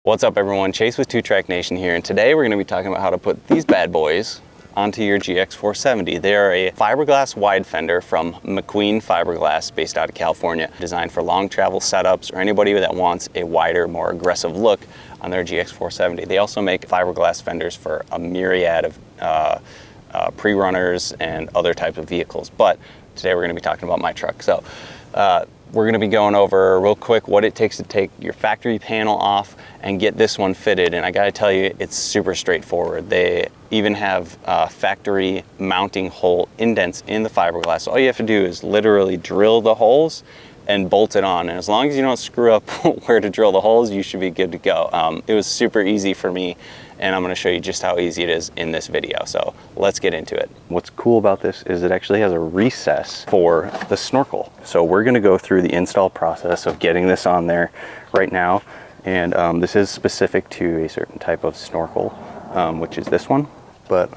What's up everyone, Chase with 2-Track Nation here, and today we're going to be talking about how to put these bad boys onto your GX470. They are a fiberglass wide fender from McQueen Fiberglass based out of California, designed for long travel setups or anybody that wants a wider, more aggressive look on their GX470. They also make fiberglass fenders for a myriad of pre-runners and other types of vehicles, but today we're going to be talking about my truck. So we're going to be going over real quick what it takes to take your factory panel off and get this one fitted. And I got to tell you, it's super straightforward. They even have factory mounting hole indents in the fiberglass. So all you have to do is literally drill the holes and bolt it on. And as long as you don't screw up where to drill the holes, you should be good to go. It was super easy for me, and I'm going to show you just how easy it is in this video. So let's get into it. What's cool about this is it actually has a recess for the snorkel. So we're going to go through the install process of getting this on there right now. And this is specific to a certain type of snorkel, which is this one. But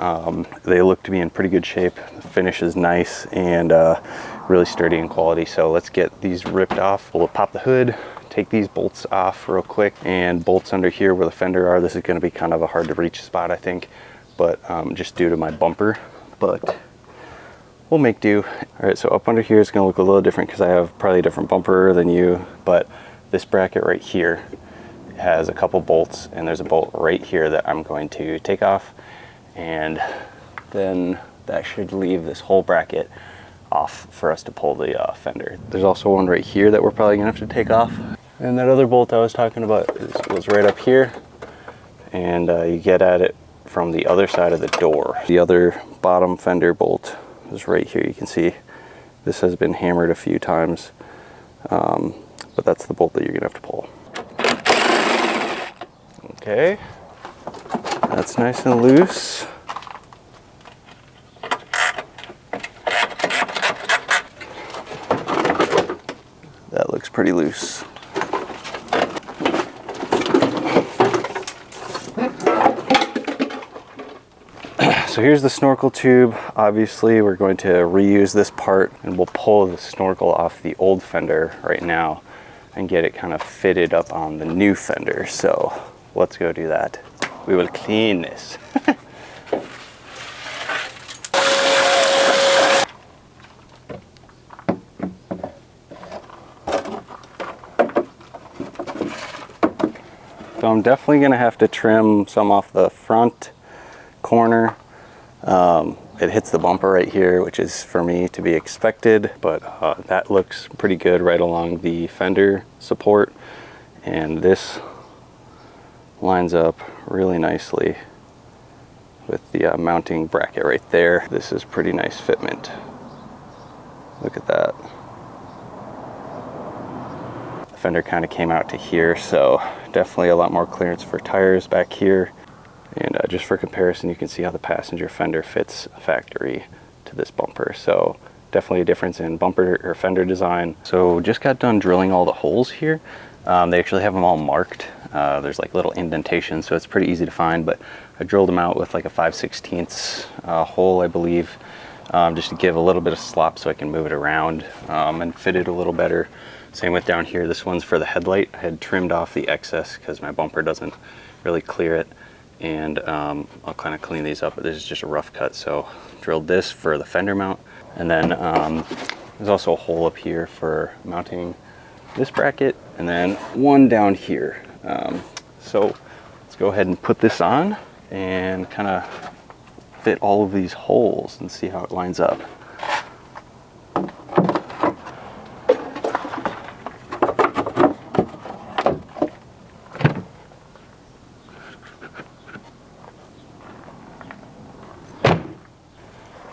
they look to be in pretty good shape. The finish is nice and really sturdy in quality. So let's get these ripped off. We'll pop the hood, take these bolts off real quick, and bolts under here where the fender are. This is going to be kind of a hard to reach spot, I think, but just due to my bumper, but we'll make do. All right, so up under here is going to look a little different because I have probably a different bumper than you, but this bracket right here has a couple bolts, and there's a bolt right here that I'm going to take off, and then that should leave this whole bracket off for us to pull the fender. There's also one right here that we're probably gonna have to take off. And that other bolt I was talking about was right up here, and you get at it from the other side of the door. The other bottom fender bolt is right here. You can see this has been hammered a few times, but that's the bolt that you're gonna have to pull. Okay, that's nice and loose. That looks pretty loose. So here's the snorkel tube. Obviously we're going to reuse this part, and we'll pull the snorkel off the old fender right now and get it kind of fitted up on the new fender. So let's go do that. We will clean this. So I'm definitely going to have to trim some off the front corner. It hits the bumper right here, which is for me to be expected, but that looks pretty good right along the fender support. And this lines up really nicely with the mounting bracket right there. This is pretty nice fitment. Look at that. Fender kind of came out to here, so definitely a lot more clearance for tires back here. And just for comparison, you can see how the passenger fender fits factory to this bumper. So definitely a difference in bumper or fender design. So just got done drilling all the holes here. They actually have them all marked. There's like little indentations, so it's pretty easy to find, but I drilled them out with like a 5/16 hole, I believe, just to give a little bit of slop so I can move it around and fit it a little better. Same with down here. This one's for the headlight. I had trimmed off the excess because my bumper doesn't really clear it, and I'll kind of clean these up, but this is just a rough cut. So drilled this for the fender mount, and then there's also a hole up here for mounting this bracket, and then one down here. So let's go ahead and put this on and kind of fit all of these holes and see how it lines up.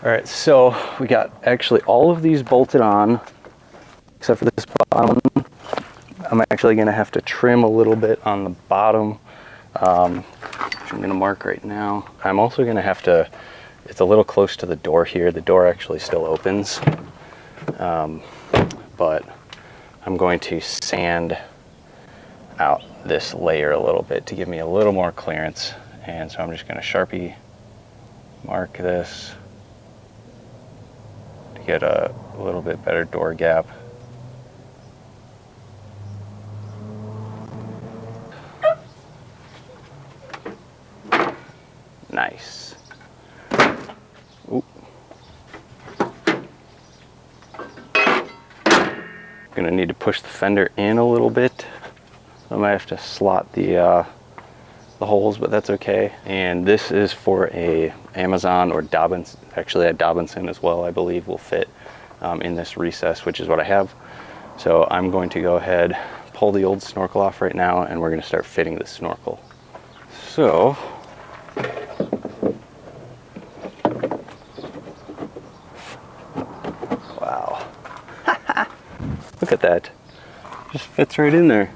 All right, so we got actually all of these bolted on, except for this bottom. I'm actually gonna have to trim a little bit on the bottom, which I'm gonna mark right now. I'm also gonna have to, it's a little close to the door here. The door actually still opens, but I'm going to sand out this layer a little bit to give me a little more clearance. And so I'm just gonna Sharpie mark this to get a little bit better door gap. Nice. Oop. Gonna need to push the fender in a little bit. I might have to slot the holes, but that's okay. And this is for a Amazon or Dobbins, actually a Dobinson as well, I believe will fit in this recess, which is what I have. So I'm going to go ahead, pull the old snorkel off right now, and we're gonna start fitting the snorkel. So, wow. Look at that. Just fits right in there.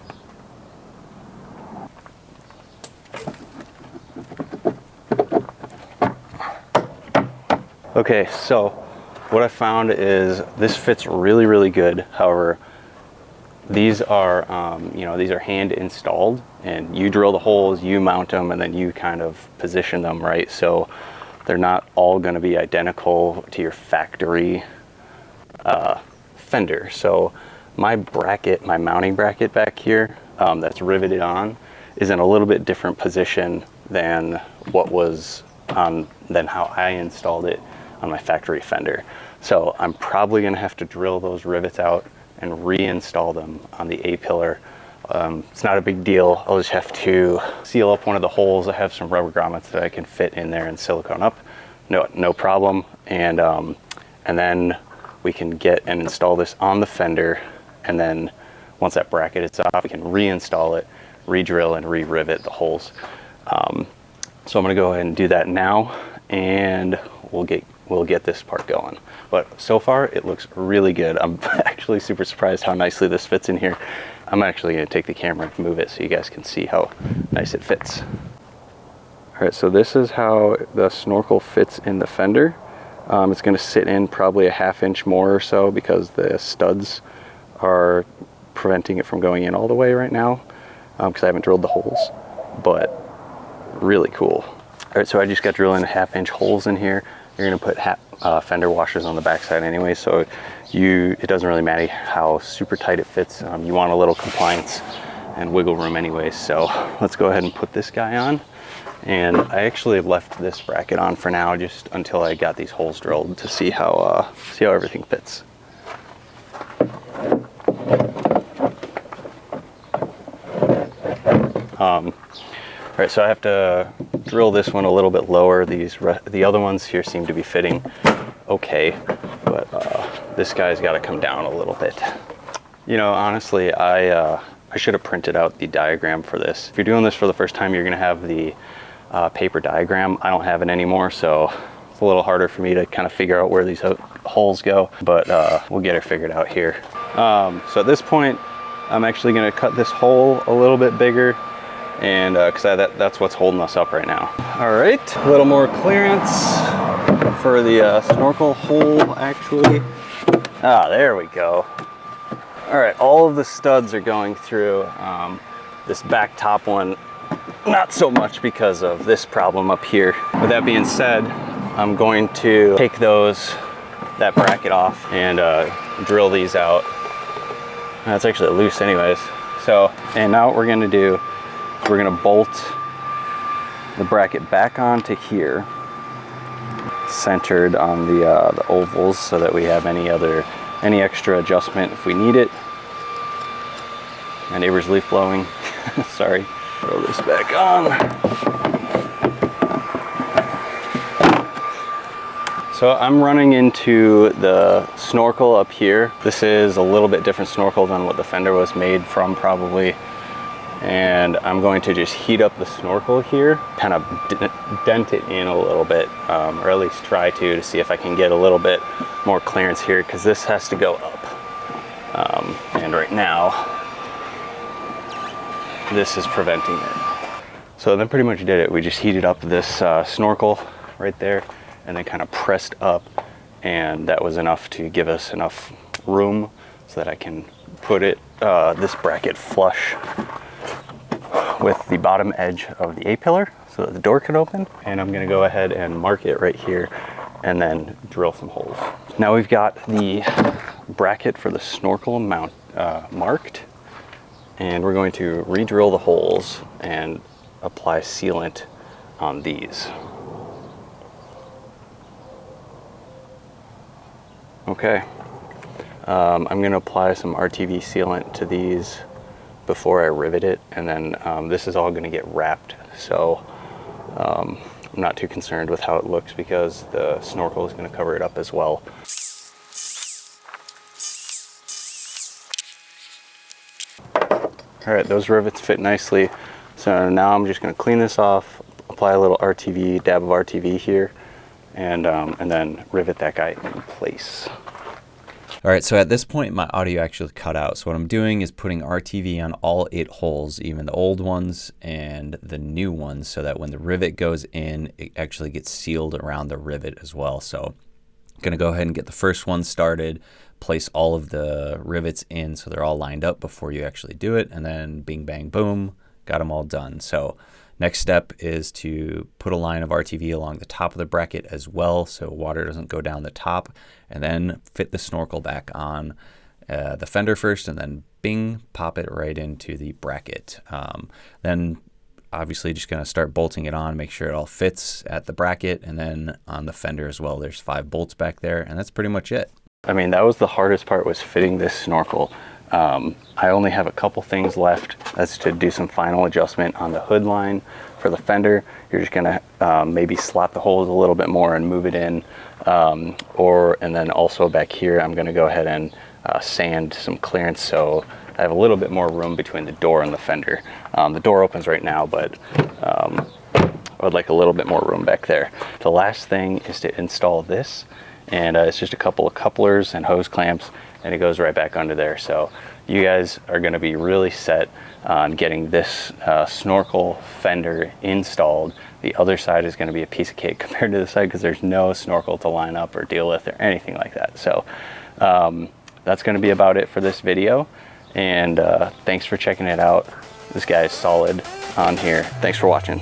Okay, so what I found is this fits really, really good. However, these are, these are hand installed, and you drill the holes, you mount them, and then you kind of position them, right? So they're not all going to be identical to your factory fender. So my bracket, my mounting bracket back here that's riveted on is in a little bit different position than what was than how I installed it on my factory fender. So I'm probably going to have to drill those rivets out and reinstall them on the A-pillar. It's not a big deal. I'll just have to seal up one of the holes. I have some rubber grommets that I can fit in there and silicone up. No problem. And then we can get and install this on the fender. And then once that bracket is off, we can reinstall it, re-drill and re-rivet the holes. So I'm gonna go ahead and do that now, and we'll get this part going. But so far it looks really good. I'm actually super surprised how nicely this fits in here. I'm actually gonna take the camera and move it so you guys can see how nice it fits. All right, so this is how the snorkel fits in the fender. It's gonna sit in probably a ½ inch more or so because the studs are preventing it from going in all the way right now because I haven't drilled the holes, but really cool. All right, so I just got drilling ½ inch holes in here. You're gonna put fender washers on the backside anyway, so it doesn't really matter how super tight it fits. You want a little compliance and wiggle room anyway. So let's go ahead and put this guy on. And I actually have left this bracket on for now, just until I got these holes drilled to see how everything fits. All right, so I have to drill this one a little bit lower. The other ones here seem to be fitting okay, but this guy's got to come down a little bit. You know, honestly, I should have printed out the diagram for this. If you're doing this for the first time, you're gonna have the paper diagram. I don't have it anymore, so it's a little harder for me to kind of figure out where these holes go, but we'll get it figured out here. So at this point, I'm actually gonna cut this hole a little bit bigger, and because that's what's holding us up right now. All right, a little more clearance for the snorkel hole, actually. Ah, there we go. All right, all of the studs are going through. This back top one, not so much because of this problem up here. With that being said, I'm going to take that bracket off and drill these out. That's actually loose anyways. So, and now what we're gonna do is we're gonna bolt the bracket back onto here, centered on the ovals, so that we have any extra adjustment if we need it. My neighbor's leaf blowing. Sorry. Throw this back on. So I'm running into the snorkel up here. This is a little bit different snorkel than what the fender was made from, probably. And I'm going to just heat up the snorkel here, kind of dent it in a little bit, or at least try to see if I can get a little bit more clearance here, because this has to go up. And right now, this is preventing it. So that pretty much did it. We just heated up this snorkel right there, and then kind of pressed up, and that was enough to give us enough room so that I can put this bracket flush with the bottom edge of the A-pillar so that the door can open. And I'm gonna go ahead and mark it right here and then drill some holes. Now we've got the bracket for the snorkel mount marked, and we're going to re-drill the holes and apply sealant on these. Okay, I'm going to apply some RTV sealant to these before I rivet it, and then this is all going to get wrapped, so I'm not too concerned with how it looks because the snorkel is going to cover it up as well. All right, those rivets fit nicely, so now I'm just going to clean this off, apply a little RTV, dab of RTV here, and then rivet that guy in place. All right, so at this point, my audio actually cut out. So what I'm doing is putting RTV on all 8 holes, even the old ones and the new ones, so that when the rivet goes in, it actually gets sealed around the rivet as well. So I'm gonna go ahead and get the first one started, place all of the rivets in so they're all lined up before you actually do it, and then bing, bang, boom, got them all done. So next step is to put a line of RTV along the top of the bracket as well so water doesn't go down the top, and then fit the snorkel back on the fender first, and then bing, pop it right into the bracket. Then obviously just going to start bolting it on, make sure it all fits at the bracket, and then on the fender as well. There's 5 bolts back there, and that's pretty much it. I mean, that was the hardest part, was fitting this snorkel. I only have a couple things left. That's to do some final adjustment on the hood line for the fender. You're just gonna maybe slot the holes a little bit more and move it in, and then also back here I'm gonna go ahead and sand some clearance so I have a little bit more room between the door and the fender. The door opens right now, but I would like a little bit more room back there. The last thing is to install this, and it's just a couple of couplers and hose clamps, and it goes right back under there. So you guys are going to be really set on getting this snorkel fender installed. The other side is going to be a piece of cake compared to this side because there's no snorkel to line up or deal with or anything like that. So that's going to be about it for this video, and thanks for checking it out. This guy is solid on here. Thanks for watching.